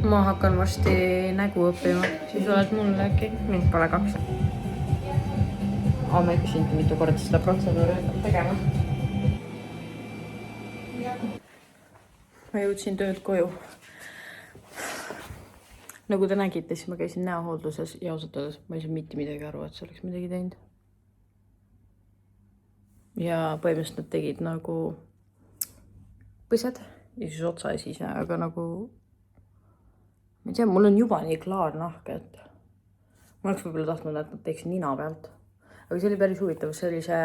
ma hakkan varsti nägu õppima, siis oled mulle äkki, mind pole 2. Ma ei küsinud mitu korda seda protseduuri tegema. Ma jõudsin töölt koju. Nagu te nägite, siis ma käisin näohoolduses ja ausalt öeldes ma ei saa mitte midagi aru, et see oleks midagi teinud. Ja põhimõtteliselt nad tegid nagu põsed ja siis otsa esise, aga nagu ma ei tea, mul on juba nii klaar nahk, et ma oleks võib-olla tahtnud, et nad teeks nina pealt. Aga see oli päris huvitav, see oli see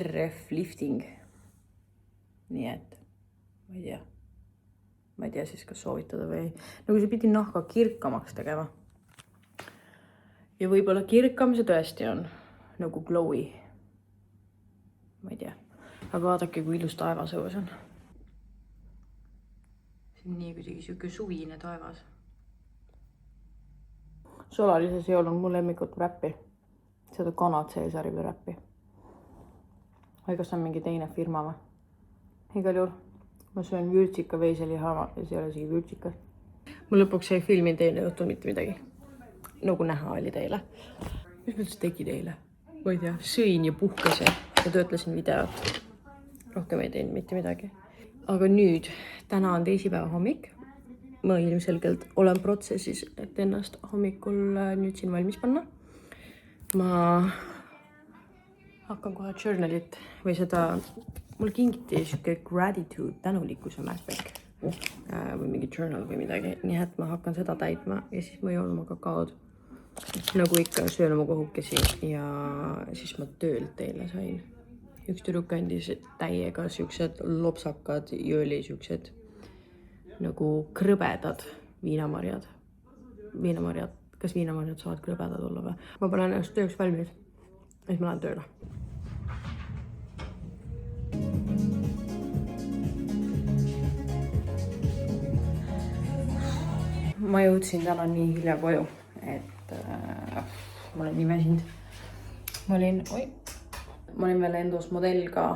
RF lifting. Nii et ma ei tea siis, kas soovitada või nagu see pidi nahka kirkamaks tegema. Ja võib-olla kirkam see tõesti on nagu glowy. Ma ei tea, aga vaadake, kui ilus taevas õues on. See on nii kuidagi siuke suvine taevas. Solarises ei olnud mul lemmikut räppi. Seda kanad Caesari või räppi. Või kas on mingi teine firma või? Igal juhul. Ma söön vürtsika veiseliha ja see ei ole isegi vürtsikas. Mul lõpuks ei filmi teile õhtul mitte midagi. Nagu näha oli teile. Mis ma üldse tegi teile? Ma ei tea, sõin ja puhkasin ja töötlesin videot. Rohkem ei teinud mitte midagi. Aga nüüd, täna on teisipäeva hommik. Ma ilmselgelt olen protsessis, et ennast hommikul nüüd siin valmis panna. Ma hakkan kohe journalit või seda, mul kingiti siuke gratitude, tänulikkuse märkmik või mingi journal või midagi. Nii et ma hakkan seda täitma ja siis ma joon oma kakaod. Nagu ikka söön oma kohukesi ja siis ma töölt teile sain. Üks tüdruk andis täiega siuksed lopsakad, jööli siuksed nagu krõbedad viinamarjad. Kas viinamarjad saavad krõbedad olla või? Ma panen ennast tööks valmis ja siis ma lähen tööle. Ma jõudsin täna nii hilja koju, et ma olen nii väsinud. Ma olin veel endos modell ka,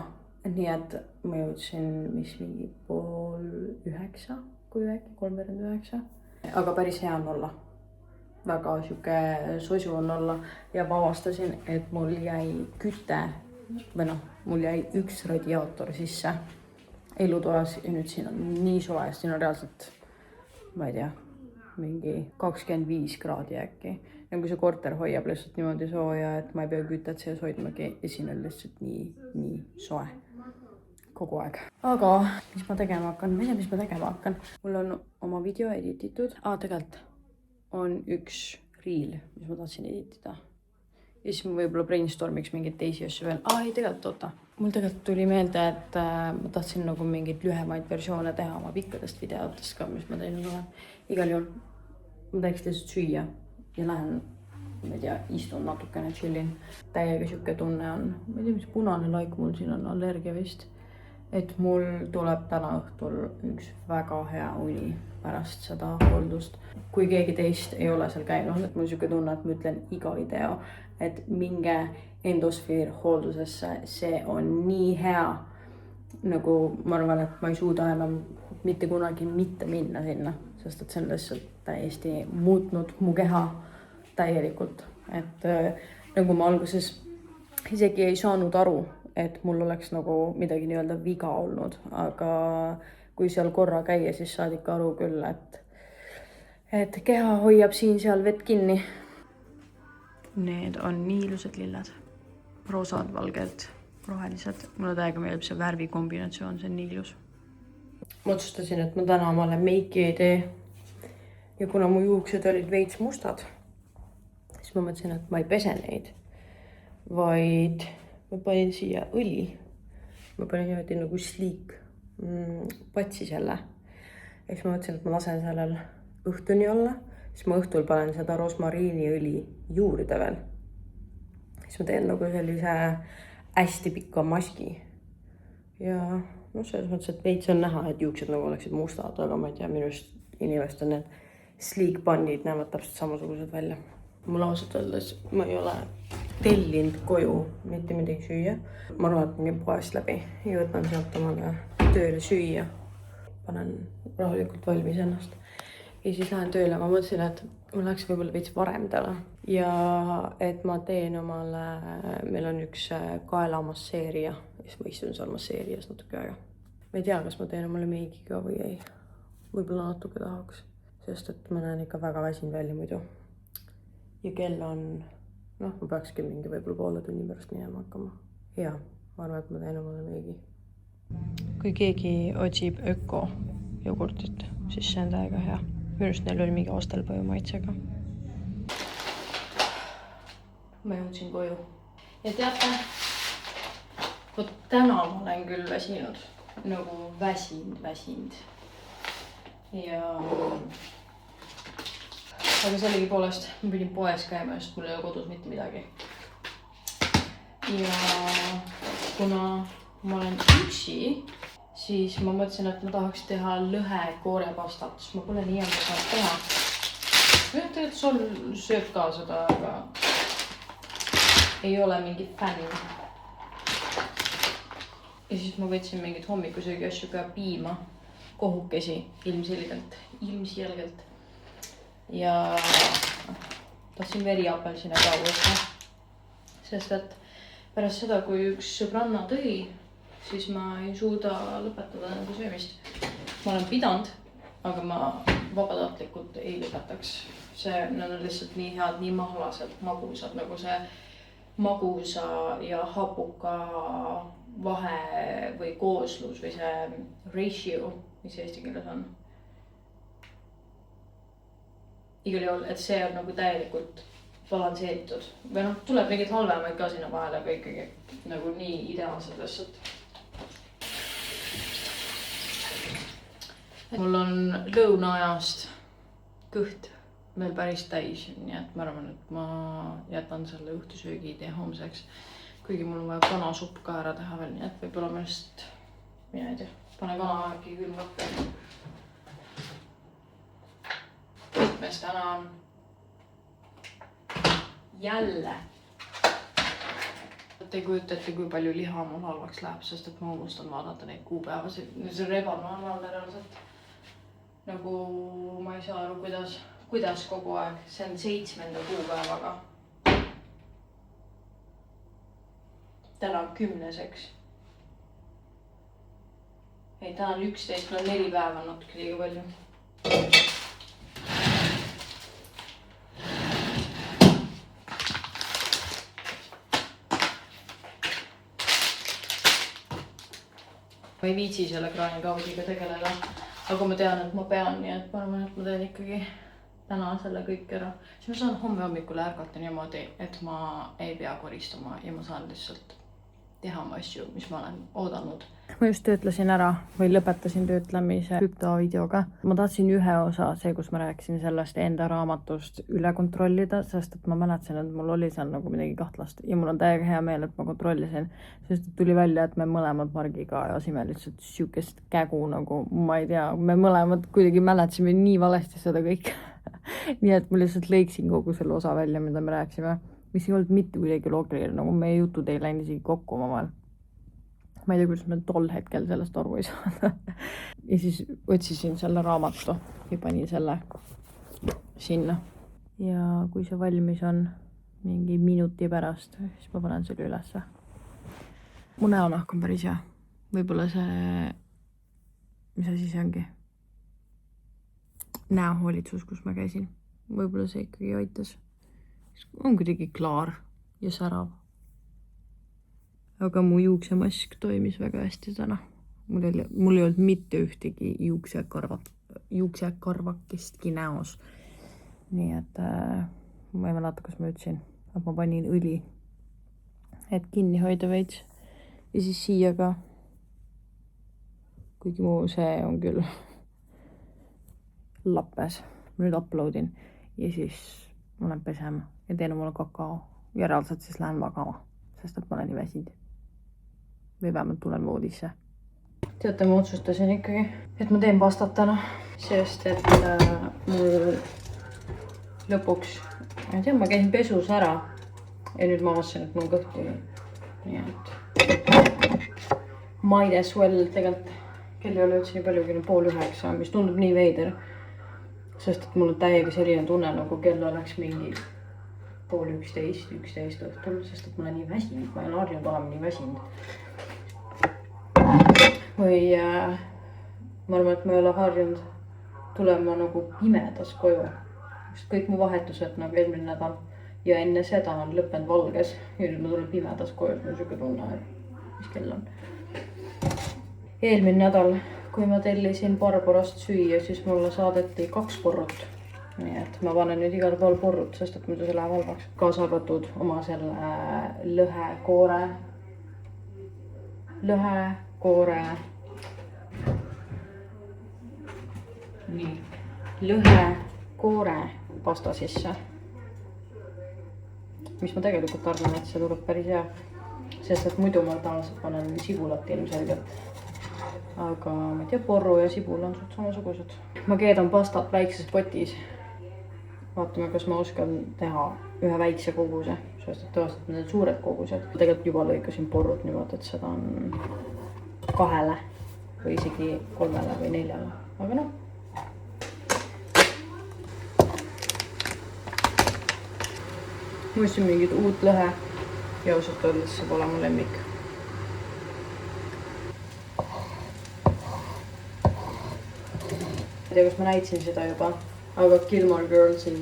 nii et ma jõudsin mingi 8:30, kui äkki 8:30. Aga päris hea on olla. Väga siuke sosu on olla ja ma avastasin, et mul jäi küte, või mul jäi üks radiaator sisse elutoas ja nüüd siin on nii soe, siin on reaalselt, ma ei tea, mingi 25 kraadi äkki. Ja kui see korter hoiab lihtsalt niimoodi sooja, et ma ei pea kütet sees hoidmagi ja siin on lihtsalt nii soe kogu aeg. Aga mis ma tegema hakkan? Ma ei tea, mis ma tegema hakkan. Mul on oma video edititud. Tegelikult on üks reel, mis ma tahtsin editida. Ja siis ma võib-olla brainstormiks mingeid teisi asju veel. Ei, tegelikult oota. Mul tegelikult tuli meelde, et ma tahtsin nagu mingeid lühemaid versioone teha oma pikkadest videotest ka, mis ma teinud olen. Igal juhul ma teeks lihtsalt süüa ja lähen, ma ei tea, istun natukene chillin. Täiega siuke tunne on, ma ei tea, mis punane laik mul siin on, allergia vist. Et mul tuleb täna õhtul üks väga hea uni pärast seda hooldust. Kui keegi teist ei ole seal käinud, et mul siuke tunne, et ma ütlen iga video, et minge endosfeer hooldusesse, see on nii hea. Nagu ma arvan, et ma ei suuda enam mitte kunagi mitte minna sinna, sest et see on lihtsalt täiesti muutnud mu keha täielikult. Et nagu ma alguses isegi ei saanud aru, et mul oleks nagu midagi nii-öelda viga olnud, aga kui seal korra käia, siis saad ikka aru küll, et keha hoiab siin-seal vett kinni. Need on nii ilusad lilled, roosad, valged, rohelised. Mulle täiega meeldib see värvikombinatsioon, see on nii ilus. Ma otsustasin, et ma täna omale meiki ei tee ja kuna mu juuksed olid veits mustad, siis ma mõtlesin, et ma ei pese neid, vaid ma panin siia õli. Ma panin niimoodi nagu sleek patsi selle. Ja siis ma mõtlesin, et ma lasen sellel õhtuni olla. Siis ma õhtul panen seda rosmariiniõli juurde veel. Siis ma teen nagu sellise hästi pikka maski. Ja selles mõttes, et veits on näha, et juuksed nagu oleksid mustad, aga ma ei tea, minust inimestel need sleek bandid näevad täpselt samasugused välja. Mul ausalt öeldes ma ei ole tellinud koju mitte midagi süüa. Ma arvan, et mingi poest läbi ja võtan sealt omale tööle süüa. Panen rahulikult valmis ennast. ja siis lähen tööle. Ma mõtlesin, et ma läheks võib-olla veits varem täna ja et ma teen omale, meil on üks kaelamasseeria ja siis ma istun seal masseerias natuke aega. Ma ei tea, kas ma teen omale meigiga või ei. Võib-olla natuke tahaks, sest et ma näen ikka väga väsinud välja muidu. Ja kell on, ma peakski mingi võib-olla poole tunni pärast minema hakkama. Ja, ma arvan, et ma teen omale meigi. Kui keegi otsib öko jogurtit, siis see on täiega hea. Mürust neil oli mingi astelpõju maitsega. Ma jõudsin koju. Ja teate, vot täna ma olen küll väsinud. Nagu väsinud. Ja... Aga sellegi poolest ma pidin poes käima, sest mul ei ole kodus mitte midagi. Ja kuna ma olen üksi, siis ma mõtlesin, et ma tahaks teha lõhe koorepastat, sest ma pole nii hea saanud teha. Tegelikult Sol sööb ka seda, aga ei ole mingi fänn. Ja siis ma võtsin mingid hommikusöögi asju ka piima, kohukesi ilmselgelt. Ja tahtsin veriapelsine ka võtta, sest et pärast seda, kui üks sõbranna tõi, siis ma ei suuda lõpetada nende söömist. Ma olen pidanud, aga ma vabatahtlikult ei lõpetaks. Need on lihtsalt nii head, nii mahlased, magusad, nagu see magusa ja hapuka vahe või kooslus või see ratio, mis eesti keeles on. Igal juhul, et see on nagu täielikult balansseeritud. Või tuleb mingid halvemaid ka sinna vahele, aga ikkagi nagu nii ideaalsed lihtsalt. Mul on lõunaajast kõht veel päris täis, nii et ma arvan, et ma jätan selle õhtusöögi idee homseks. Kuigi mul on vaja kanasupp ka ära teha veel, nii et võib-olla ma just, mina ei tea, pane kanaaegi külmvappe. Mitmes täna on jälle. Te ei kujutate, kui palju liha mul halvaks läheb, sest et ma unustan vaadata neid kuupäevasid. See on ebanormaalne reaalselt. Nagu ma ei saa aru, kuidas kogu aeg. See on 7. kuupäevaga. Täna on 10. Ei, täna on 11, mul on 4 päeva natuke liiga palju. Ma ei viitsi selle kraanikaudiga tegeleda, aga ma tean, et ma pean, nii et ma arvan, et ma teen ikkagi täna selle kõik ära. Siis ma saan homme hommikul ärgata niimoodi, et ma ei pea koristama ja ma saan lihtsalt teha oma asju, mis ma olen oodanud. Ma just töötlesin ära või lõpetasin töötlemise krüptovideoga. Ma tahtsin ühe osa, see, kus ma rääkisin sellest enda raamatust üle kontrollida, sest et ma mäletasin, et mul oli seal nagu midagi kahtlast ja mul on täiega hea meel, et ma kontrollisin, sest tuli välja, et me mõlemad Margiga ajasime lihtsalt siukest kägu nagu, ma ei tea, me mõlemad kuidagi mäletasime nii valesti seda kõik. Nii et ma lihtsalt lõiksin kogu selle osa välja, mida me rääkisime, mis ei olnud mitte kuidagi loogiline, nagu meie jutud ei läinud isegi kokku omavahel. Ma ei tea, kuidas me tol hetkel sellest aru ei saada. Ja siis otsisin selle raamatu ja panin selle sinna. Ja kui see valmis on mingi minuti pärast, siis ma panen selle ülesse. Mu näonahk on päris hea. Võib-olla see, mis asi see ongi? Näohoolitsus, kus ma käisin. Võib-olla see ikkagi aitas. On kuidagi klaar ja särav. Aga mu juuksemask toimis väga hästi täna. Mul ei olnud mitte ühtegi juuksekarvakestki näos. Nii et ma ei mäleta, kas ma ütlesin, et ma panin õli, et kinni hoida veits. Ja siis siia ka. Kuigi mu see on küll lappes. Ma nüüd uploadin ja siis ma lähen pesema ja teen omale kakao. Ja reaalselt siis lähen magama, sest et ma olen nii väsinud. Või vähemalt tulen voodisse. Teate, ma otsustasin ikkagi, et ma teen pastat täna, sest et mul lõpuks, ma ei tea, ma käisin pesus ära ja nüüd ma avastasin, et mul kõhti. Nii et might as well tegelikult, kell ei ole üldse nii palju, kell on 8:30, mis tundub nii veider. Sest et mul on täiega selline tunne, nagu kell oleks mingi 10:30, 11 õhtul, sest et ma olen nii väsinud, ma olen harjunud olema nii väsinud. Või ma arvan, et ma ei ole harjunud tulema nagu pimedas koju. Sest kõik mu vahetused nagu eelmine nädal ja enne seda on lõppenud valges. Ja nüüd ma tulen pimedas koju, mul on siuke tunne, et mis kell on. Eelmine nädal, kui ma tellisin Barbarast süüa, siis mulle saadeti 2 porrut. Nii et ma panen nüüd igal pool porrut, sest et muidu see läheb halvaks. Kaasa arvatud oma selle lõhekoore. Nii, lõhekoore pasta sisse. Mis ma tegelikult arvan, et see tuleb päris hea. Sest et muidu ma tavaliselt panen sibulat ilmselgelt. Aga ma ei tea, porru ja sibul on suht samasugused. Ma keedan pastat väikses potis. Vaatame, kas ma oskan teha ühe väikse koguse. Sest et tõenäoliselt need suured kogused. Tegelikult juba lõikasin porrut niimoodi, et seda on 2 või isegi 3 või 4. Aga noh. Ma ostsin mingit uut lõhe ja ausalt öeldes see pole mu lemmik. Ma ei tea, kas ma näitasin seda juba, aga Gilmore Girlsi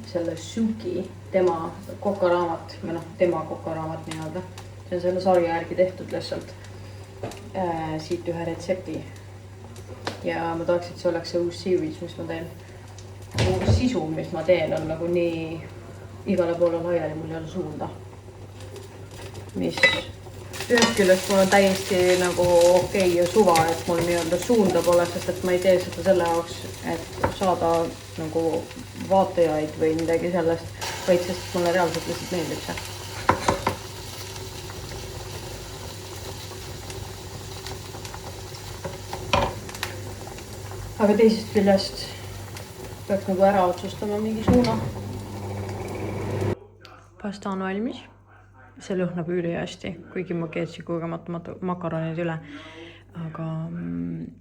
selle Suki, tema kokaraamat, või noh, tema kokaraamat nii-öelda. See on selle sarja järgi tehtud lihtsalt siit ühe retsepti. Ja ma tahaks, et see oleks see uus series, mis ma teen. Uus sisu, mis ma teen, on nagu nii igale poole laiali, mul ei ole suunda. Mis ühest küljest mul on täiesti nagu okei ja suva, et mul nii-öelda suunda pole, sest et ma ei tee seda selle jaoks, et saada nagu vaatajaid või midagi sellest, vaid sest mulle reaalselt lihtsalt meeldib see. Aga teisest küljest peaks nagu ära otsustama mingi suuna. Pasta on valmis. See lõhnab ülihästi, kuigi ma keetsin kogemata makaronid üle. Aga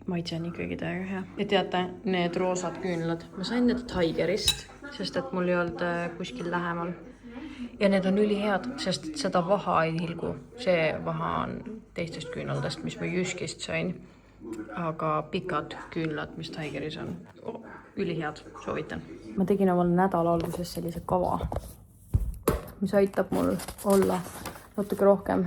maitse on ikkagi täiega hea. Ja teate, need roosad küünlad, ma sain need Tigerist, sest et mul ei olnud kuskil lähemal. Ja need on ülihead, sest et seda vaha ei hilgu. See vaha on teistest küünaldest, mis ma Jyskist sain. Aga pikad küünlad, mis Tigeris on. Ülihead, soovitan. Ma tegin omal nädala alguses sellise kava, mis aitab mul olla natuke rohkem,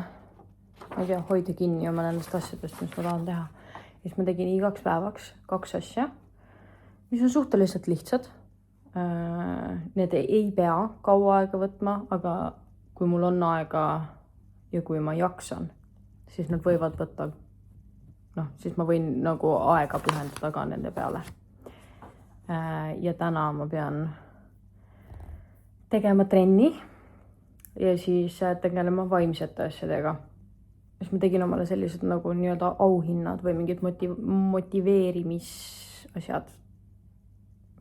ma ei tea, hoida kinni oma nendest asjadest, mis ma tahan teha. Ja siis ma tegin igaks päevaks 2 asja, mis on suhteliselt lihtsad. Need ei pea kaua aega võtma, aga kui mul on aega ja kui ma jaksan, siis nad võivad võtta, siis ma võin nagu aega pühendada ka nende peale. Ja täna ma pean tegema trenni. Ja siis tegelema vaimsete asjadega. Siis ma tegin omale sellised nagu nii-öelda auhinnad või mingid motiveerimisasjad.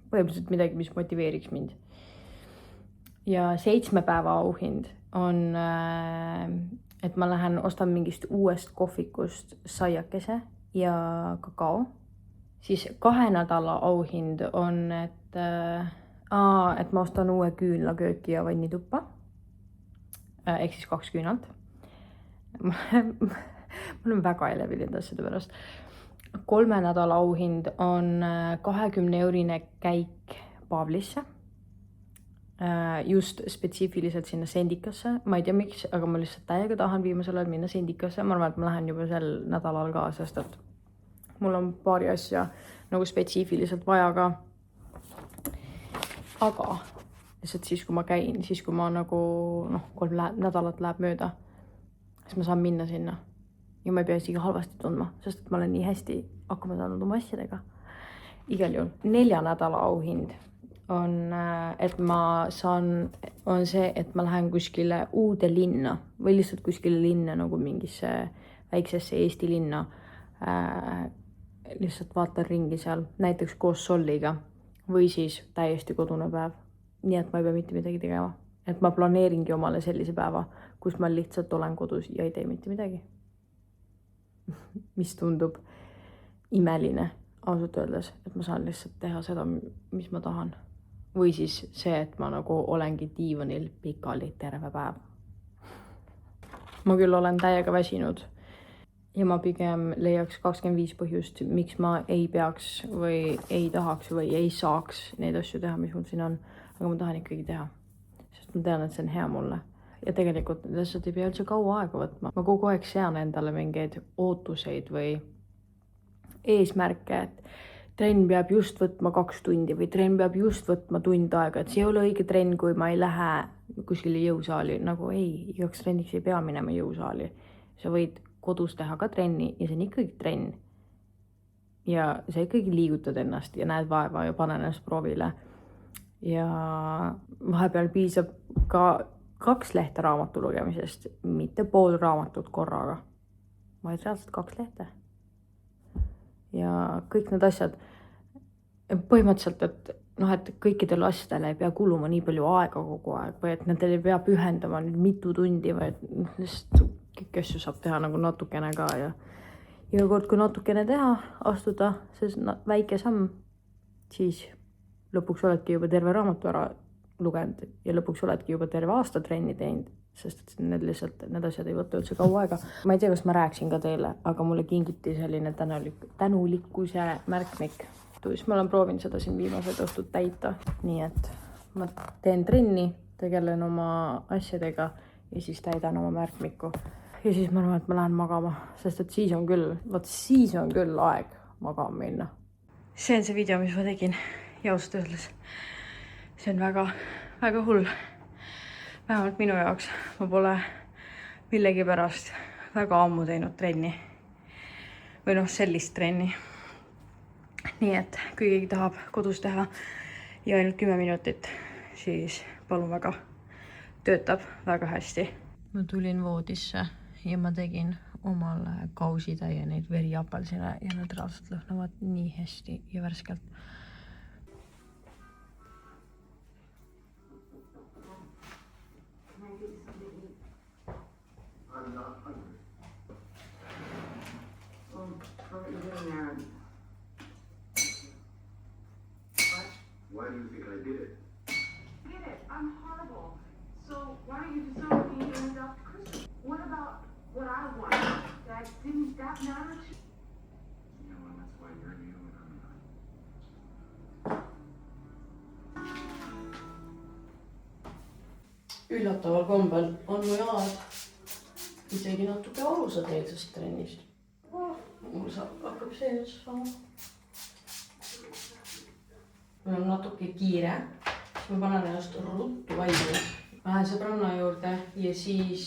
Põhimõtteliselt midagi, mis motiveeriks mind. Ja 7 päeva auhind on, et ma lähen ostan mingist uuest kohvikust saiakese ja kakao. Siis 2 nädala auhind on, et ma ostan uue küünlakööki ja vannituppa. Ehk siis 2 küünalt. Mul on väga elevilind asjade pärast. 3 nädala auhind on 20 € käik Pavlisse. Just spetsiifiliselt sinna Sendikasse. Ma ei tea miks, aga ma lihtsalt täiega tahan viimasel ajal minna Sendikasse. Ma arvan, et ma lähen juba sel nädalal ka, sest et mul on paari asja nagu spetsiifiliselt vaja ka. Aga lihtsalt siis, kui ma käin, siis kui ma nagu 3 nädalat läheb mööda, siis ma saan minna sinna. Ja ma ei pea isegi halvasti tundma, sest et ma olen nii hästi hakkama saanud oma asjadega. Igal juhul 4 nädala auhind on, et on see, et ma lähen kuskile uude linna või lihtsalt kuskile linna nagu mingisse väiksesse Eesti linna. Lihtsalt vaatan ringi seal, näiteks koos Solliga või siis täiesti kodune päev. Nii et ma ei pea mitte midagi tegema. Et ma planeeringi omale sellise päeva, kus ma lihtsalt olen kodus ja ei tee mitte midagi. Mis tundub imeline, ausalt öeldes, et ma saan lihtsalt teha seda, mis ma tahan. Või siis see, et ma nagu olengi diivanil pikali terve päev. Ma küll olen täiega väsinud ja ma pigem leiaks 25 põhjust, miks ma ei peaks või ei tahaks või ei saaks neid asju teha, mis mul siin on. Aga ma tahan ikkagi teha, sest ma tean, et see on hea mulle. Ja tegelikult need asjad ei pea üldse kaua aega võtma. Ma kogu aeg sean endale mingeid ootuseid või eesmärke, et trenn peab just võtma 2 tundi või trenn peab just võtma tund aega, et see ei ole õige trenn, kui ma ei lähe kuskile jõusaali. Nagu ei, igaks trenniks ei pea minema jõusaali. Sa võid kodus teha ka trenni ja see on ikkagi trenn. Ja sa ikkagi liigutad ennast ja näed vaeva ja pane ennast proovile. Ja vahepeal piisab ka 2 lehte raamatu lugemisest, mitte pool raamatut korraga, vaid reaalselt 2 lehte. Ja kõik need asjad, põhimõtteliselt, et kõikidele asjadele ei pea kuluma nii palju aega kogu aeg või et nendele ei pea pühendama nüüd mitu tundi või kõik asju saab teha nagu natukene ka ja iga kord, kui natukene teha, astuda see väike samm, siis lõpuks oledki juba terve raamatu ära lugenud ja lõpuks oledki juba terve aasta trenni teinud, sest need asjad ei võta üldse kaua aega. Ma ei tea, kas ma rääksin ka teile, aga mulle kingiti selline tänulikkuse märkmik. Siis ma olen proovinud seda siin viimased õhtud täita, nii et ma teen trenni, tegelen oma asjadega ja siis täidan oma märkmikku. Ja siis ma arvan, et ma lähen magama, sest et siis on küll aeg magama minna. See on see video, mis ma tegin ja ausalt öeldes. See on väga, väga hull. Vähemalt minu jaoks. Ma pole millegipärast väga ammu teinud trenni. Või sellist trenni. Nii et kui keegi tahab kodus teha ja ainult 10 minutit, siis palun väga. Töötab väga hästi. Ma tulin voodisse ja ma tegin omale kausitäie neid veriapelsine ja nad reaalselt lõhnavad nii hästi ja värskelt. Why do you think I did it? Get it. I'm horrible. So why don't you just not be named after Christmas? What about what I wanted? Didn't that matter to you? You know, that's why you're you and I'm not. Üllataval kombel on mu jalad isegi natuke valusad eilsest trennist. Mul hakkab see nüüd sama. Mul on natuke kiire, siis ma panen ennast ruttu valmis. Ma lähen sõbranna juurde ja siis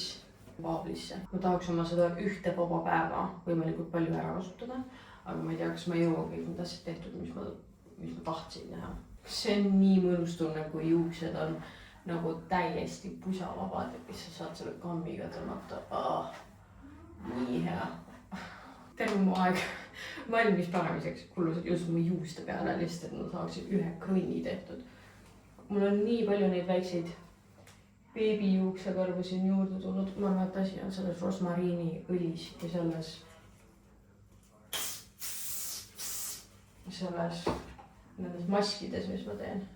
Paablisse. Ma tahaks oma seda ühte vaba päeva võimalikult palju ära kasutada, aga ma ei tea, kas ma jõuan kõik need asjad tehtud, mis ma tahtsin teha. See on nii mõnus tunne, kui juuksed on nagu täiesti pusavabad ja siis sa saad selle kammiga tõmmata. Nii hea. Terve mu aeg valmis panemiseks kulus just mu juuste peale lihtsalt, et ma saaksin ühe krõnni tehtud. Mul on nii palju neid väikseid beebijuuksekarvu siin juurde tulnud. Ma arvan, et asi on selles rosmariini õlis ja nendes maskides, mis ma teen.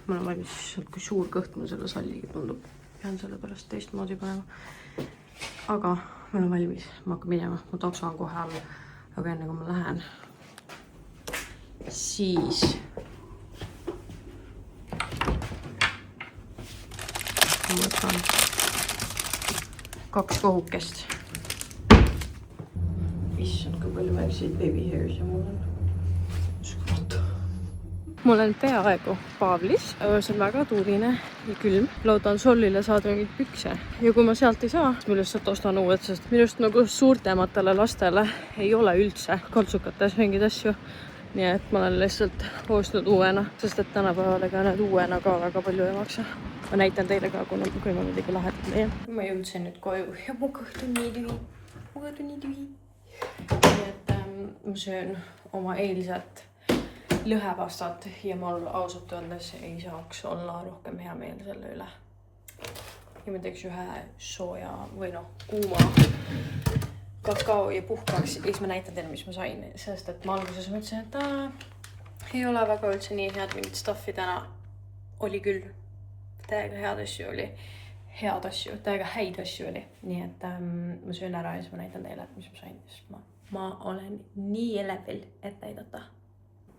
Ma olen valmis, kui suur kõht mul selle salligi tundub. Pean selle pärast teistmoodi panema. Aga ma olen valmis, ma hakkan minema, ma taksan kohe all. Aga enne kui ma lähen, siis ma võtan 2 kohukest. Issand, kui palju väikseid baby hairs ja mul on. Ma olen peaaegu Paavlis, see on väga tuuline ja külm. Loodan Sollile saada mingit pükse. Ja kui ma sealt ei saa, siis ma lihtsalt ostan uued, sest minust nagu suurtematele lastele ei ole üldse kaltsukates mingeid asju. Nii et ma olen lihtsalt ostnud uuena, sest et tänapäeval ega need uuena ka väga palju ei maksa. Ma näitan teile ka, kui ma midagi lahedat leian. Ma jõudsin nüüd koju ja mu kõht on nii tühi. Nii et ma söön oma eilset lõhepastat ja mul ausalt öeldes ei saaks olla rohkem hea meel selle üle. Ja ma teeks ühe sooja või noh, kuuma kakao ja puhkaks ja siis ma näitan teile, mis ma sain, sest et ma alguses mõtlesin, et ei ole väga üldse nii head mingit stuffi täna. Oli küll, täiega täiega häid asju oli. Nii et ma söön ära ja siis ma näitan teile, mis ma sain, sest ma olen nii elevil, et näidata.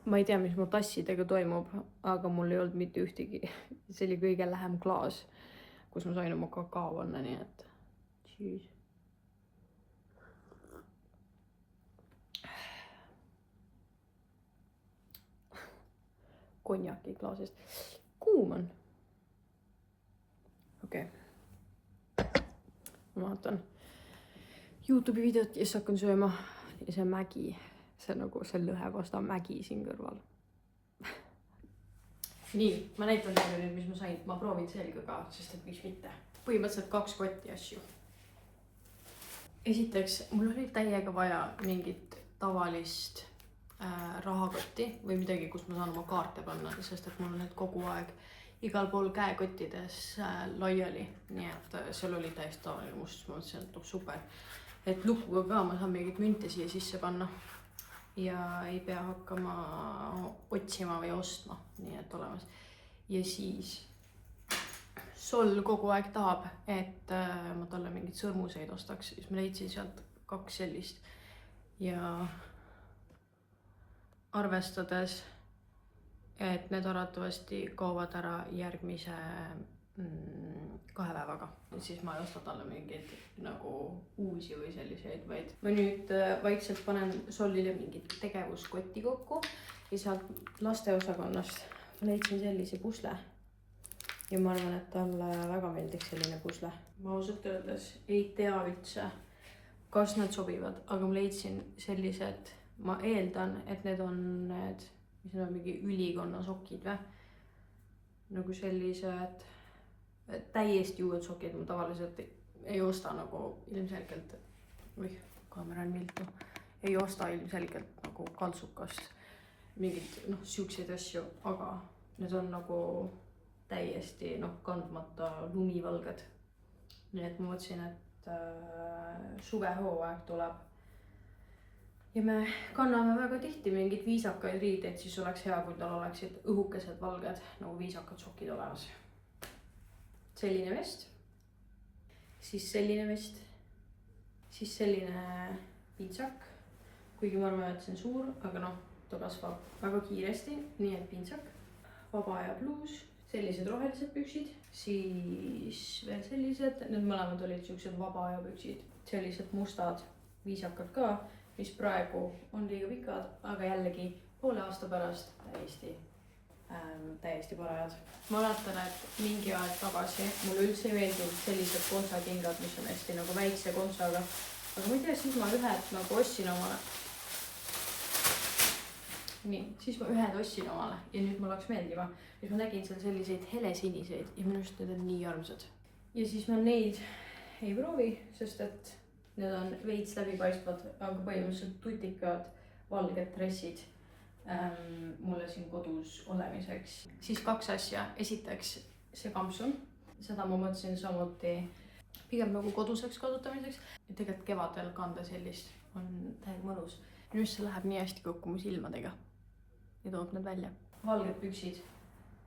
Ma ei tea, mis mu tassidega toimub, aga mul ei olnud mitte ühtegi. See oli kõige lähem klaas, kus ma sain oma kakao panna, nii et cheers. Konjaki klaasist. Kuum on. Okei. Ma vaatan YouTube'i videot ja siis hakkan sööma. Ja see mägi. See on nagu see lõhepasta mägi siin kõrval. Nii, ma näitan teile nüüd, mis ma sain. Ma proovin selga ka, sest et miks mitte. Põhimõtteliselt 2 kotti asju. Esiteks, mul oli täiega vaja mingit tavalist rahakotti või midagi, kus ma saan oma kaarte panna, sest et mul on need kogu aeg igal pool käekottides laiali. Nii et seal oli täiesti tavaline must, ma mõtlesin, et super. Et lukuga ka ma saan mingit münte siia sisse panna ja ei pea hakkama otsima või ostma, nii et olemas. Ja siis Sol kogu aeg tahab, et ma talle mingid sõrmuseid ostaks, siis ma leidsin sealt 2 sellist ja arvestades, et need arvatavasti kaovad ära järgmise 2 päevaga. Siis ma ei osta talle mingeid nagu uusi või selliseid, vaid ma nüüd vaikselt panen Solile mingit tegevuskotti kokku ja sealt lasteosakonnast ma leidsin sellise pusle. Ja ma arvan, et talle väga meeldiks selline pusle. Ma ausalt öeldes ei tea üldse, kas nad sobivad, aga ma leidsin sellised. Ma eeldan, et need on need, mis on mingi ülikonna sokid või? Nagu sellised täiesti uued sokid, ma tavaliselt ei osta nagu ilmselgelt, kaamera on viltu, ei osta ilmselgelt nagu kaltsukast mingid siukseid asju, aga need on nagu täiesti kandmata lumivalged. Nii et ma mõtlesin, et suvehooaeg tuleb. Ja me kanname väga tihti mingid viisakaid riideid, siis oleks hea, kui tal oleksid õhukesed valged, nagu viisakad sokid olemas. Selline vest. Siis selline vest. Siis selline pintsak. Kuigi ma arvan, et see on suur, aga ta kasvab väga kiiresti, nii et pintsak. Vaba aja bluus. Sellised rohelised püksid. Siis veel sellised. Need mõlemad olid siuksed vaba aja püksid. Sellised mustad, viisakad ka. Mis praegu on liiga pikad, aga jällegi poole aasta pärast täiesti parajad. Ma mäletan, et mingi aeg tagasi mulle üldse ei meeldinud sellised kontsakingad, mis on hästi nagu väikse kontsaga. Aga ma ei tea, siis ma ühed nagu ostsin omale. Nii, siis ma ühed ostsin omale ja nüüd mul oleks meeldiva. Siis ma nägin seal selliseid helesiniseid ja minu arust need on nii armsad. Ja siis ma neid ei proovi, sest et need on veits läbipaistvad, aga põhimõtteliselt tutikad valged dressid mulle siin kodus olemiseks. Siis 2 asja. Esiteks see kampsun. Seda ma mõtlesin samuti pigem nagu koduseks kasutamiseks. Ja tegelikult kevadel kanda sellist on täiega mõnus. Minu arust see läheb nii hästi kokku mu silmadega ja toob need välja. Valged püksid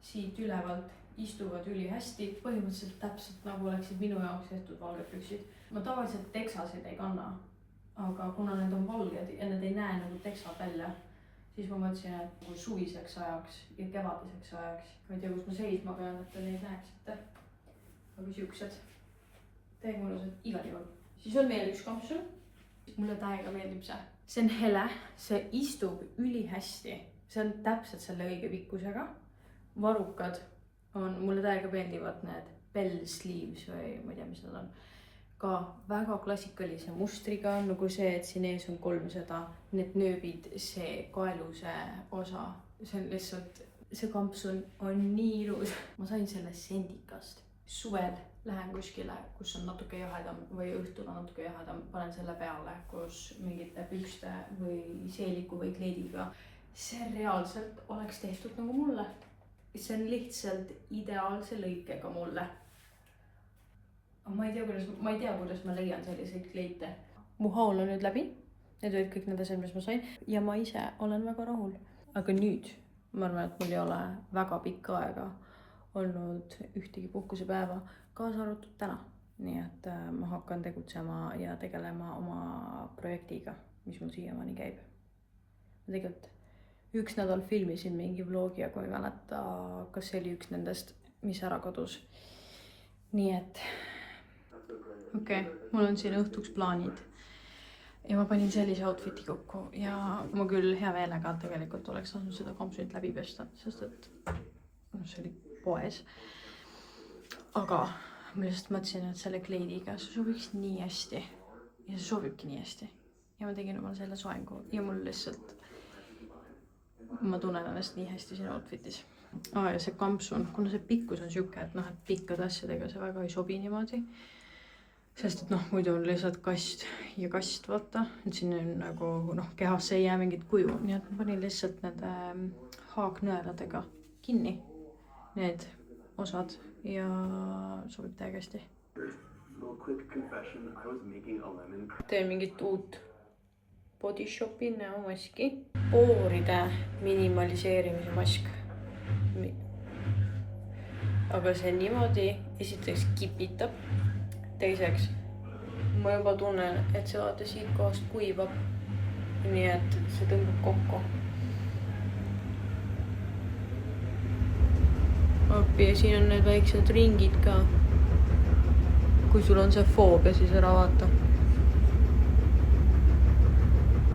siit ülevalt istuvad üli hästi, põhimõtteliselt täpselt nagu oleksid minu jaoks tehtud valged püksid. Ma tavaliselt teksasid ei kanna, aga kuna need on valged ja need ei näe nagu teksad välja, siis ma mõtlesin, et kui suviseks ajaks ja kevadiseks ajaks, ma ei tea, kus ma seisma pean, et te neid näeksite. Aga siuksed täiega mõnusad igal juhul. Siis on veel üks kampsun. Mulle täiega meeldib see. See on hele, see istub üli hästi. See on täpselt selle õige pikkusega. Varukad on, mulle täiega meeldivad need bell sleeves või ma ei tea, mis nad on. Ka väga klassikalise mustriga, nagu see, et siin ees on 300, need nööbid, see kaeluse osa, see on lihtsalt, see kampsun on nii ilus. Ma sain selle Sendikast. Suvel lähen kuskile, kus on natuke jahedam või õhtul on natuke jahedam, panen selle peale, kus mingite pükste või seeliku või kleediga. see reaalselt oleks tehtud nagu mulle. See on lihtsalt ideaalse lõikega mulle. Ma ei tea, kuidas ma leian selliseid kleite. Mu haul on nüüd läbi. Need olid kõik need asjad, mis ma sain. Ja ma ise olen väga rahul. Aga nüüd, ma arvan, et mul ei ole väga pikka aega olnud ühtegi puhkusepäeva, kaasa arvatud täna. Nii et ma hakkan tegutsema ja tegelema oma projektiga, mis mul siiamaani käib. Ma tegelikult üks nädal filmisin mingi vlogi, aga ma ei mäleta, kas see oli üks nendest, mis ära kadus. Nii et okei, mul on siin õhtuks plaanid. Ja ma panin sellise outfiti kokku ja ma küll hea meelega tegelikult oleks saanud seda kampsunit läbi pesta, sest et see oli poes. Aga ma lihtsalt mõtlesin, et selle kleidiga see sobiks nii hästi ja see sobibki nii hästi. Ja ma tegin omale selle soengu ja mul lihtsalt ma tunnen ennast nii hästi siin outfitis. Ja see kampsun, kuna see pikkus on siuke, et et pikkade asjadega see väga ei sobi niimoodi. Sest et muidu on lihtsalt kast ja kast, vaata. Et siin on nagu kehasse ei jää mingit kuju. Nii et ma panin lihtsalt nende haaknõeladega kinni need osad ja sobib täiega hästi. Teen mingit uut Body Shopi näomaski. Pooride minimaliseerimise mask. Aga see niimoodi esiteks kipitab. Teiseks, ma juba tunnen, et see vaata siit kohast kuivab. Nii et see tõmbab kokku. Appi ja siin on need väiksed ringid ka. Kui sul on see foobia, siis ära vaata.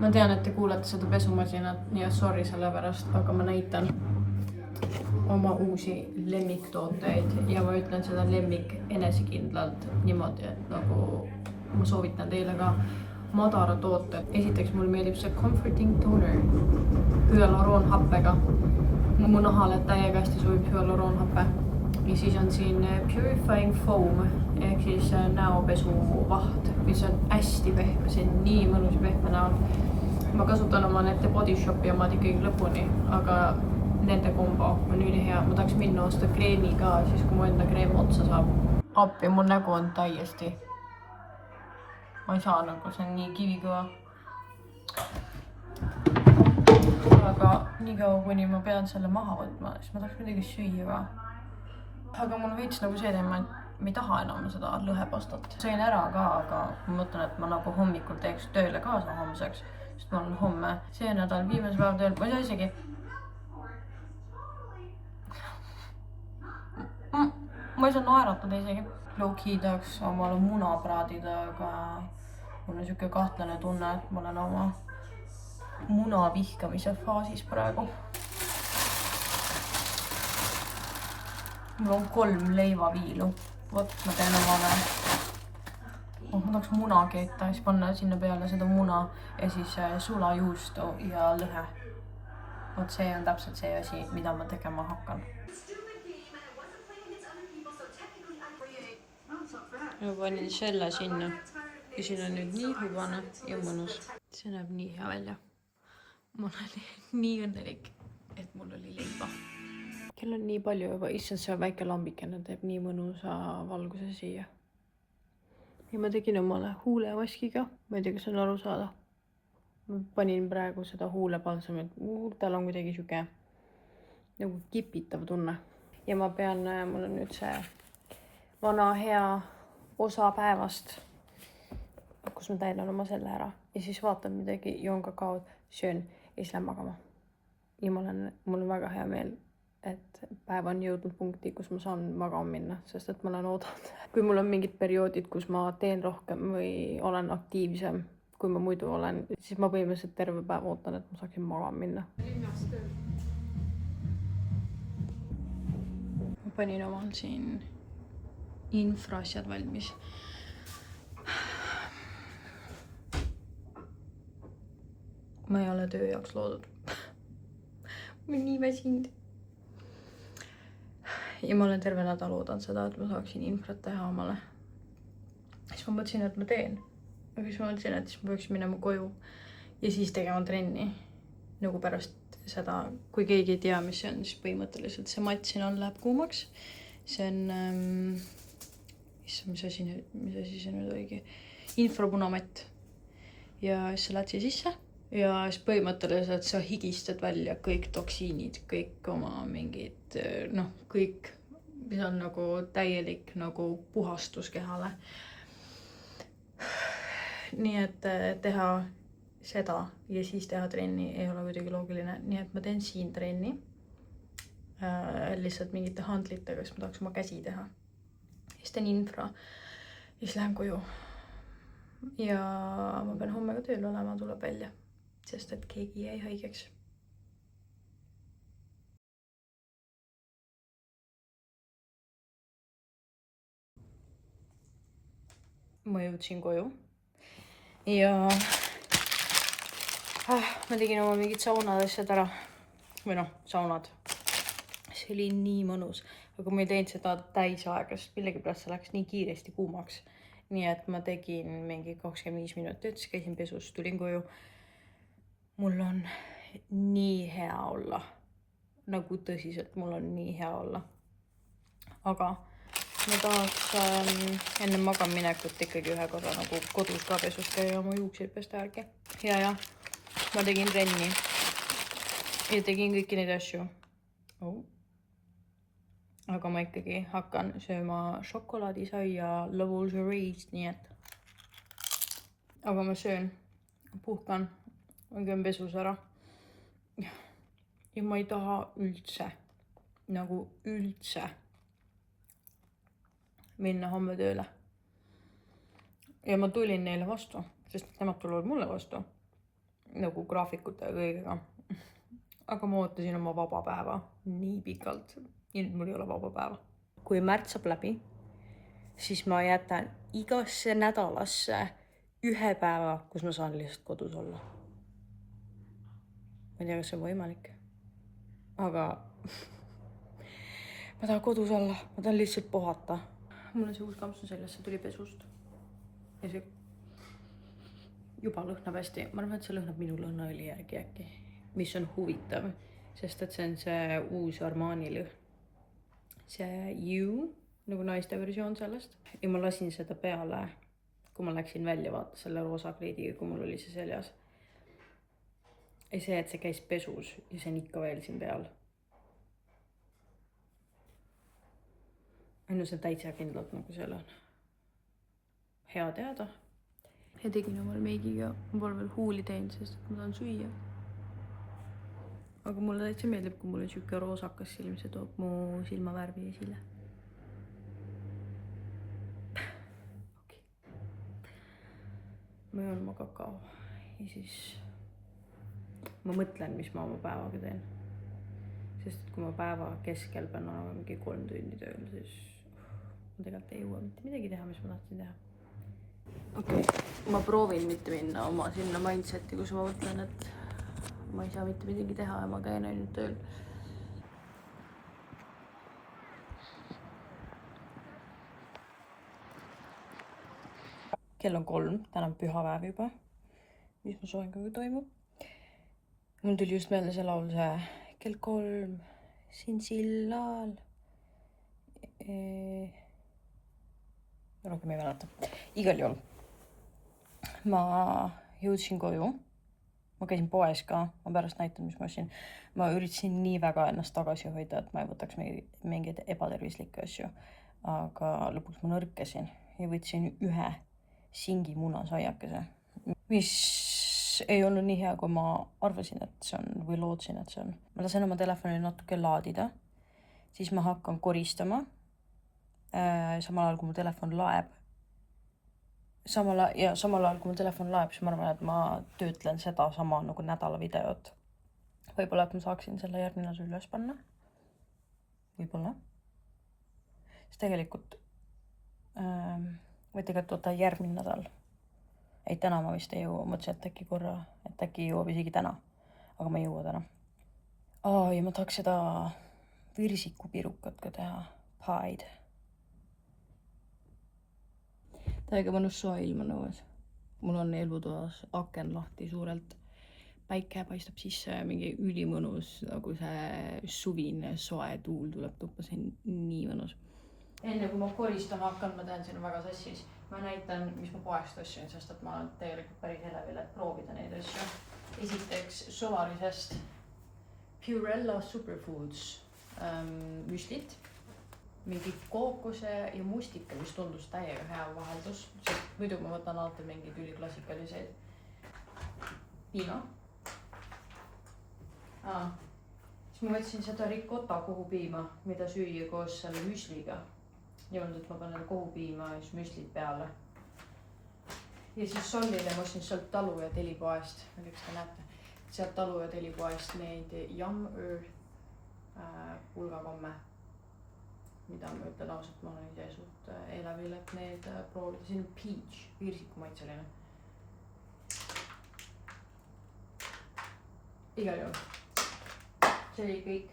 Ma tean, et te kuulete seda pesumasinat, nii et sorry selle pärast, aga ma näitan oma uusi lemmiktooteid ja ma ütlen seda lemmik enesekindlalt niimoodi, et nagu ma soovitan teile ka madara toote. Esiteks mulle meeldib see Comforting Toner hüaluroonhappega. Mu nahale täiega hästi sobib hüaluroonhappe. Ja siis on siin Purifying Foam ehk siis näopesuvaht, mis on hästi pehme, see on nii mõnus ja pehme näol. Ma kasutan oma nende Body Shopi omad ikkagi lõpuni, aga nende kombo on ülihea. Ma tahaks minna osta kreemi ka, siis kui mu enda kreem otsa saab. Appi, mu nägu on täiesti. Ma ei saa nagu, see on nii kivikõva. Aga nii kaua, kuni ma pean selle maha võtma, siis ma tahaks midagi süüa ka. Aga mul veits nagu see teema, et ma ei taha enam seda lõhepastat. Sain ära ka, aga ma mõtlen, et ma nagu hommikul teeks tööle kaasa homseks. Sest ma olen homme see nädal viimase päev tööl. Ma ei saa isegi. Ma ei saa naeratada isegi. Low-key tahaks omale muna praadida, aga mul on siuke kahtlane tunne, et ma olen oma muna vihkamise faasis praegu. Mul on 3 leivaviilu. Vot, ma teen omale. Ma tahaks muna keeta, siis panna sinna peale seda muna ja siis sulajuustu ja lõhe. Vot see on täpselt see asi, mida ma tegema hakkan. Ma panin selle sinna ja siin on nüüd nii hubane ja mõnus. See näeb nii hea välja. Ma olen nii õnnelik, et mul oli leiba. Kell on nii palju juba, issand see väike lambikene teeb nii mõnusa valguse siia. Ja ma tegin omale huulemaskiga, ma ei tea, kas on aru saada. Ma panin praegu seda huulepalsamit, tal on kuidagi siuke nagu kipitav tunne. Ja ma pean, mul on nüüd see vana hea osa päevast, kus ma täidan oma selle ära. Ja siis vaatan midagi, joon kakaod, söön ja siis lähen magama. Ja mul on väga hea meel, et päev on jõudnud punkti, kus ma saan magama minna, sest et ma olen oodanud. Kui mul on mingid perioodid, kus ma teen rohkem või olen aktiivsem, kui ma muidu olen, siis ma põhimõtteliselt terve päev ootan, et ma saaksin magama minna. Ma panin omal siin infraasjad valmis. Ma ei ole töö jaoks loodud. Ma olen nii väsinud. Ja ma olen terve nädal oodan seda, et ma saaksin infrat teha omale. Siis ma mõtlesin, et ma teen. Aga siis ma mõtlesin, et siis ma peaks minema koju ja siis tegema trenni. nagu pärast seda, kui keegi ei tea, mis see on, siis põhimõtteliselt see matt siin all läheb kuumaks. See on, mis asi see nüüd oligi? Infrapunamatt. Ja siis sa lähed siia sisse ja siis põhimõtteliselt sa higistad välja kõik toksiinid, kõik oma mingid, kõik, mis on nagu täielik nagu puhastus kehale. Nii et teha seda ja siis teha trenni ei ole kuidagi loogiline, nii et ma teen siin trenni lihtsalt mingite handlitega, sest ma tahaks oma käsi teha. Siis teen infra ja siis lähen koju ja ma pean homme ka tööl olema, tuleb välja, sest et keegi jäi haigeks. Ma jõudsin koju ja ma tegin oma mingid saunad asjad ära või saunad. See oli nii mõnus, aga ma ei teinud seda täisaega, sest millegipärast see läks nii kiiresti kuumaks. Nii et ma tegin mingi 25 minutit, siis käisin pesus, tulin koju. Mul on nii hea olla. Nagu tõsiselt, mul on nii hea olla. Aga ma tahaks enne magamaminekut ikkagi ühe korra nagu kodus ka pesus käia oma juukseid pesta järgi. Ja, ma tegin trenni ja tegin kõiki neid asju. Aga ma ikkagi hakkan sööma šokolaadisaia Lavourie'st, nii et. Aga ma söön, puhkan, ma käin pesus ära. Ja ma ei taha üldse, nagu üldse minna homme tööle. Ja ma tulin neile vastu, sest nemad tulevad mulle vastu. Nagu graafikute ja kõigega. Aga ma ootasin oma vaba päeva nii pikalt. Ja nüüd mul ei ole vaba päeva. Kui märts saab läbi, siis ma jätan igasse nädalasse ühe päeva, kus ma saan lihtsalt kodus olla. Ma ei tea, kas see on võimalik. Aga ma tahan kodus olla. Ma tahan lihtsalt puhata. Mul on see uus kampsun seljas, see tuli pesust. Ja see juba lõhnab hästi. Ma arvan, et see lõhnab minu lõhnaõli järgi äkki. Mis on huvitav, sest et see on see uus Armani lõhn. See You, nagu naiste versioon sellest. Ja ma lasin seda peale, kui ma läksin välja vaata selle roosa kleediga, kui mul oli see seljas. Ja see, et see käis pesus ja see on ikka veel siin peal. No see on täitsa kindlalt nagu see lõhn. Hea teada. Ja tegin omal meigiga, ma pole veel huuli teinud, sest ma tahan süüa. Aga mulle täitsa meeldib, kui mul on siuke roosakas silm, see toob mu silmavärvi esile. Okay. Ma joon oma kakao ja siis ma mõtlen, mis ma oma päevaga teen. Sest kui ma päeva keskel pean olema mingi 3 tundi tööl, siis ma tegelikult ei jõua mitte midagi teha, mis ma tahtsin teha. Okei, ma proovin mitte minna oma sinna mindseti, kus ma mõtlen, et ma ei saa mitte midagi teha ja ma käin ainult tööl. Kell on 3, täna on pühapäev juba. Mis ma soenguga toimub? Mul tuli just meelde see laul, see kell 3 siin sillal. Rohkem ei mäleta. Igal juhul. Ma jõudsin koju. Ma käisin poes ka. Ma pärast näitan, mis ma ostsin. Ma üritasin nii väga ennast tagasi hoida, et ma ei võtaks mingeid ebatervislikke asju. Aga lõpuks ma nõrkesin ja võtsin ühe singi munasaiakese. Mis ei olnud nii hea, kui ma arvasin, et see on või lootsin, et see on. Ma lasen oma telefoni natuke laadida. Siis ma hakkan koristama. Samal ajal, kui mu telefon laeb. Samal ajal, kui mu telefon laeb, siis ma arvan, et ma töötlen seda sama nagu nädala videot. Võib-olla, et ma saaksin selle järgmine osa üles panna. Võib-olla. Sest tegelikult või tegelikult oota järgmine nädal. Ei, täna ma vist ei jõua. Mõtlesin, et äkki korra, et äkki jõuab isegi täna. Aga ma ei jõua täna. Ja ma tahaks seda virsikupirukat ka teha. Pied. Täiega mõnus soe ilm on õues. Mul on elutoas aken lahti suurelt. päike paistab sisse ja mingi ülimõnus nagu see suvine soe tuul tuleb tuppa, see on nii mõnus. Enne kui ma koristama hakkan, ma teen sinna väga sassis. Ma näitan, mis ma poest ostsin, sest et ma olen tegelikult päris elevil, et proovida neid asju. Esiteks Solarisest Purella Superfoods müslit. Mingi kookose ja mustika, mis tundus täiega hea vaheldus. Muidu ma võtan alati mingid üliklassikaliseid. Piima. Siis ma võtsin seda ricotta kohupiima, mida süüa koos selle müsliga. Ja mõnda, et ma panen kohupiima ja siis müslit peale. Ja siis sollile ma ostsin sealt Talu ja Telipoest, eks te näete. Sealt Talu ja Telipoest neid Yum Earth pulgakomme, mida ma ütlen ausalt, ma olen ise suht elevil, et need proovida. Siin on peach, viirsiku maitseline. Igal juhul. See oli kõik.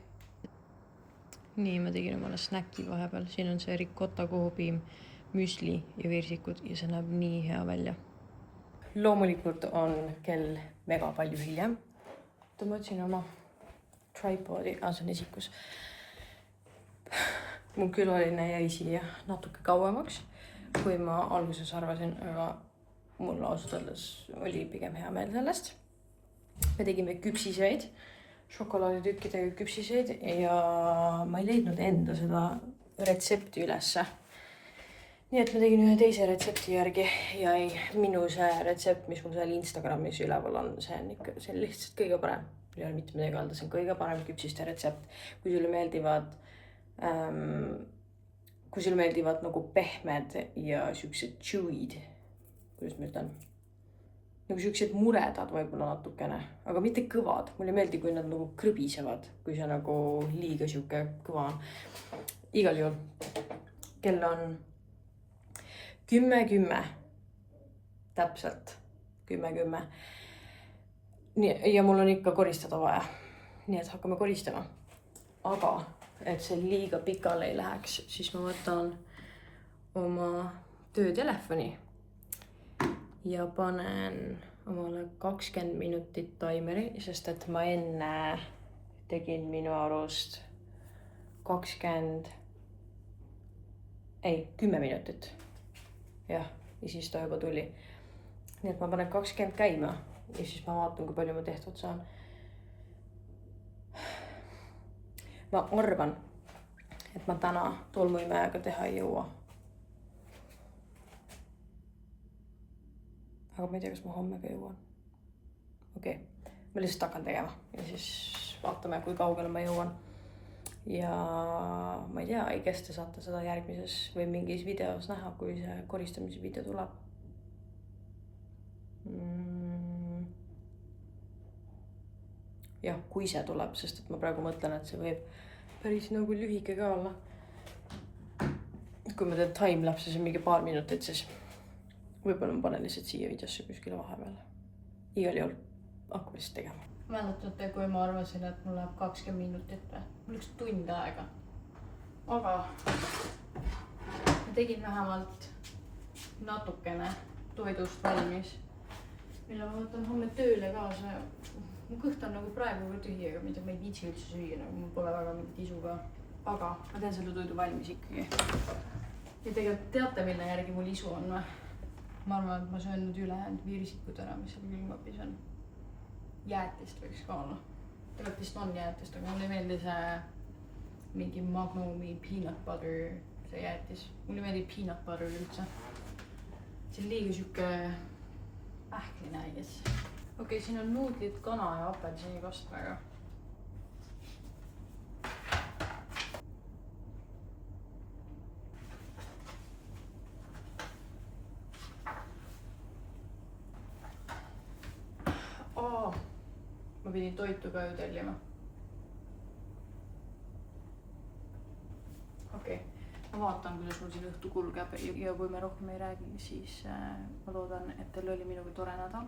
Nii, ma tegin omale snäki vahepeal. Siin on see ricotta kohupiim, müsli ja viirsikud ja see näeb nii hea välja. Loomulikult on kell mega palju hiljem. Ma võtsin oma tripodi, see on esikus. Mu külaline jäi siia natuke kauemaks, kui ma alguses arvasin, aga mul ausalt öeldes oli pigem hea meel sellest. Me tegime küpsiseid, šokolaaditükkidega küpsiseid ja ma ei leidnud enda seda retsepti ülesse. Nii et ma tegin ühe teise retsepti järgi ja minu see retsept, mis mul seal Instagramis üleval on, see on lihtsalt kõige parem. Mul ei ole mitte midagi öelda, see on kõige parem küpsiste retsept. Kui sulle meeldivad nagu pehmed ja siuksed chewid, kuidas ma ütlen, nagu siuksed muredad võib-olla natukene, aga mitte kõvad. Mulle ei meeldi, kui nad nagu krõbisevad, kui see nagu liiga siuke kõva on. Igal juhul, kell on 10:10. Täpselt 10:10. Ja mul on ikka koristada vaja. Nii et hakkame koristama. Aga et see liiga pikale ei läheks, siis ma võtan oma töötelefoni ja panen omale 20 minutit taimeri, sest et ma enne tegin minu arust 10 minutit. Jah, ja siis ta juba tuli. Nii et ma panen 20 käima ja siis ma vaatan, kui palju ma tehtud saan. Ma arvan, et ma täna tolmuimejaga teha ei jõua. Aga ma ei tea, kas ma homme ka jõuan. Okei, ma lihtsalt hakkan tegema ja siis vaatame, kui kaugele ma jõuan. Ja ma ei tea, kes te saate seda järgmises või mingis videos näha, kui see koristamise video tuleb. Jah, kui see tuleb, sest et ma praegu mõtlen, et see võib päris nagu lühike ka olla. Kui ma teen timelapse, see on mingi paar minutit, siis võib-olla ma panen lihtsalt siia videosse kuskile vahepeal. Igal juhul hakkame lihtsalt tegema. Mäletate, kui ma arvasin, et mul läheb 20 minutit või? Mul üks tund aega. Aga ma tegin vähemalt natukene toidust valmis, mille ma võtan homme tööle kaasa. Mu kõht on nagu praegu ka tühi, aga mida ma ei viitsi üldse süüa, nagu mul pole väga mingit isu ka. Aga ma teen selle toidu valmis ikkagi. Ja tegelikult teate, mille järgi mul isu on või? Ma arvan, et ma söön nüüd ülejäänud viirsikud ära, mis seal külmapis on. Jäätist võiks ka olla. Tegelikult vist on jäätist, aga mulle ei meeldi see mingi Magnumi peanut butter, see jäätis. Mulle ei meeldi peanut butter üldse. See on liiga siuke ähkline äiges. Okei, siin on nuudlid, kana ja apelsini kastmega. Ma pidin toitu ka ju tellima. Okei, ma vaatan, kuidas mul siin õhtu kulgeb ja kui me rohkem ei räägi, siis ma loodan, et teil oli minuga tore nädal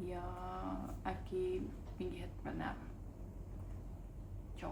ja äkki mingi hetk veel näeb. Tšau.